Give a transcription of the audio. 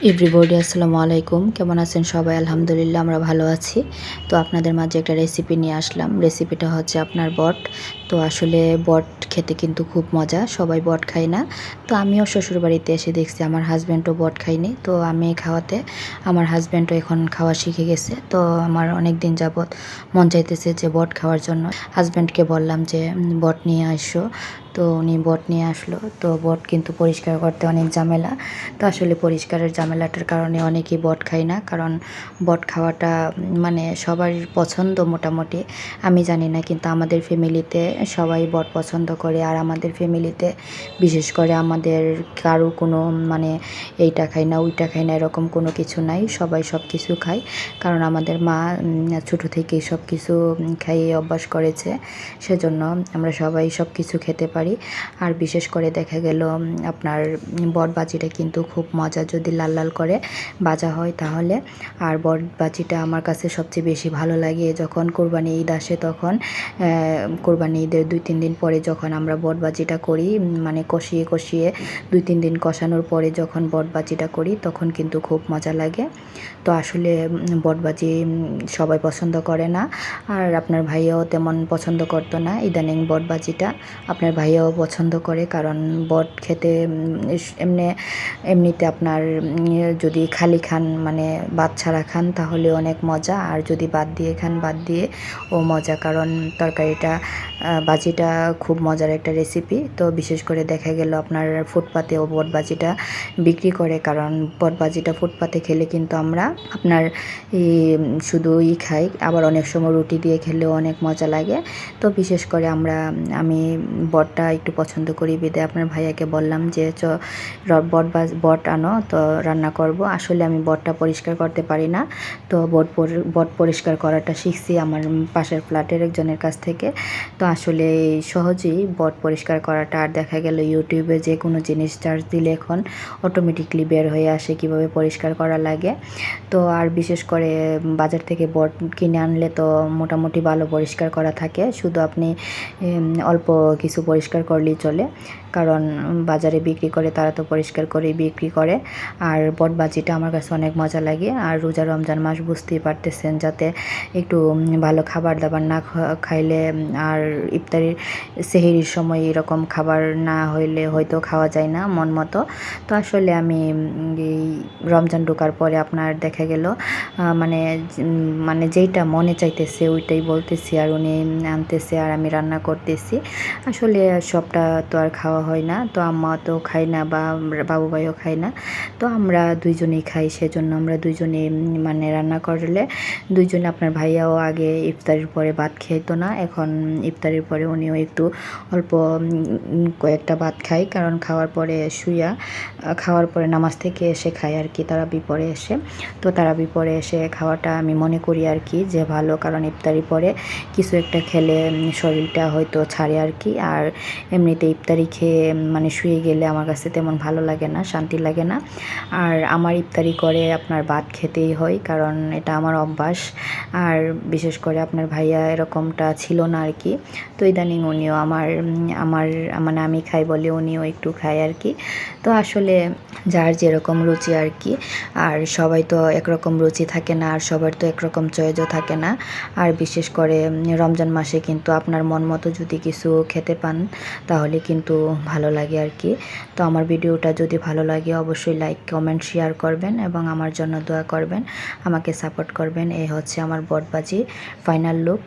Everybody আসসালামু আলাইকুম, কেমন আছেন সবাই? আলহামদুলিল্লাহ আমরা ভালো আছি। তো আপনাদের মাঝে একটা রেসিপি নিয়ে আসলাম। রেসিপিটা হচ্ছে আপনার বট। তো আসলে বট খেতে কিন্তু খুব মজা, সবাই বট খায় না। তো আমিও শ্বশুরবাড়িতে এসে দেখছি আমার হাজব্যান্ডও বট খায়নি, তো আমি খাওয়াতে আমার হাজব্যান্ডও এখন খাওয়া শিখে গেছে। তো আমার অনেক দিন যাবৎ মন চাইতেছে যে বট খাওয়ার জন্য। হাজব্যান্ডকে বললাম যে বট নিয়ে আসো, তো উনি বট নিয়ে আসলো। তো বট কিন্তু পরিষ্কার করতে অনেক ঝামেলা। তো আসলে পরিষ্কারের ঝামেলাটার কারণে অনেকেই বট খায় না, কারণ বট খাওয়াটা মানে সবার পছন্দ মোটামুটি। আমি জানি না, কিন্তু আমাদের ফ্যামিলিতে সবাই বট পছন্দ করে। আর আমাদের ফ্যামিলিতে বিশেষ করে আমাদের কারো কোনো মানে এইটা খাই না ওইটা খাই না এরকম কোনো কিছু নাই, সবাই সব কিছু খায়। কারণ আমাদের মা ছোটো থেকেই সব কিছু খাইয়ে অভ্যাস করেছে, সেজন্য আমরা সবাই সব কিছু খেতে পারি। আর বিশেষ করে দেখা গেল আপনার বট বাজিটা কিন্তু খুব মজা যদি লাল লাল করে ভাজা হয় তাহলে। আর বট বাজিটা আমার কাছে সবচেয়ে বেশি ভালো লাগে যখন কোরবানি ঈদ আসে, তখন কোরবানি ঈদের 2-3 দিন পরে যখন আমরা বট বাজিটা করি, মানে কষিয়ে কষিয়ে 2-3 দিন কষানোর পরে যখন বট বাজিটা করি তখন কিন্তু খুব মজা লাগে। তো আসলে বটবাজি সবাই পছন্দ করে না, আর আপনার ভাইয়াও তেমন পছন্দ করতো না। ইদানিং বটবাজিটা আপনার ভাইয়াও পছন্দ করে, কারণ বট খেতে এমনিতে আপনার যদি খালি খান মানে ভাত ছাড়া খান তাহলে অনেক মজা, আর যদি ভাত দিয়ে খান ভাত দিয়ে ও মজা, কারণ তরকারিটা বাজিটা খুব মজার একটা রেসিপি। তো বিশেষ করে দেখা গেল আপনার ফুটপাতেও বটবাজিটা বিক্রি করে, কারণ বটবাজিটা ফুটপাতে খেলে কিন্তু আমরা আপনার শুধু খাই, আবার অনেক সময় রুটি দিয়ে খেলেও অনেক মজা লাগে। তো বিশেষ করে আমি বটটা একটু পছন্দ করি বিদে আপনার ভাইয়াকে বললাম যে বট আনো, তো রান্না করব। আসলে আমি বটটা পরিষ্কার করতে পারি না, তো বট পরিষ্কার করাটা শিখছি আমার পাশের ফ্ল্যাটের একজনের কাছ থেকে। তো আসলে সহজেই বট পরিষ্কার করাটা, আর দেখা গেল ইউটিউবে যে কোনো জিনিস চার্জ দিলে এখন অটোমেটিকলি বের হয়ে আসে কিভাবে পরিষ্কার করা লাগে। তো আর বিশেষ করে বাজার থেকে বট কিনে আনলে তো মোটামুটি ভালো পরিষ্কার করা থাকে, শুধু আপনি অল্প কিছু পরিষ্কার করলেই চলে, কারণ বাজারে বিক্রি করে তারা তো পরিষ্কার করেই বিক্রি করে। আর বটবাজিটা আমার কাছে অনেক মজা লাগে। আর রোজা রমজান মাস বুঝতেই পারতেছেন, যাতে একটু ভালো খাবার দাবার না খাইলে আর ইফতারির সেহরির সময় এরকম খাবার না হইলে হয়তো খাওয়া যায় না মন মতো। তো আসলে আমি এই রমজান ঢোকার পরে আপনার দেখা গেল মানে মানে যেইটা মনে চাইতেছে ওইটাই বলতেছি, আর উনি আনতেছে আর আমি রান্না করতেছি। আসলে সবটা তো আর খাওয়া হয় না, তো আম্মা তো খায় না বা বাবু ভাইও খায় না, তো আমরা দুইজনেই খাই, সেজন্য আমরা দুইজনেই মানে রান্না করলে দুইজনে। আপনার ভাইয়াও আগে ইফতারির পরে ভাত খেতো না, এখন ইফতারির পরে উনিও একটু অল্প কয়েকটা ভাত খায়, কারণ খাওয়ার পরে নামাজ থেকে এসে খায় আর কি, তারাবি পরে এসে। তো তারাবি পরে এসে খাওয়াটা আমি মনে করি আর কি যে ভালো, কারণ ইফতারি পরে কিছু একটা খেলে শরীরটা হয়তো ছাড়ে আর কি। আর এমনিতে ইফতারি খেয়ে মানে শুয়ে গেলে আমার কাছে তেমন ভালো লাগে না, শান্তি লাগে না। আর আমার ইফতারি করে আপনার ভাত খেতেই হয়, কারণ এটা আমার অভ্যাস। আর বিশেষ করে আপনার ভাইয়া এরকমটা ছিল না আর কি। তো ইদানিং উনিও আমার মানে আমি খাই বলে উনিও একটু খায় আর কি। তো আসলে যার যেরকম রুচি আর কি, আর সবাই তো একরকম রুচি থাকে না, আর সবার তো একরকম চয়েসও থাকে না। আর বিশেষ করে রমজান মাসে কিন্তু আপনার মন মতো যদি কিছু খেতে পান তাহলে কিন্তু ভালো লাগে আর কি। তো আমার ভিডিওটা যদি ভালো লাগে অবশ্যই লাইক কমেন্ট শেয়ার করবেন এবং আমার জন্য দোয়া করবেন, আমাকে সাপোর্ট করবেন। এই হচ্ছে আমার বটবাজি ফাইনাল লুক।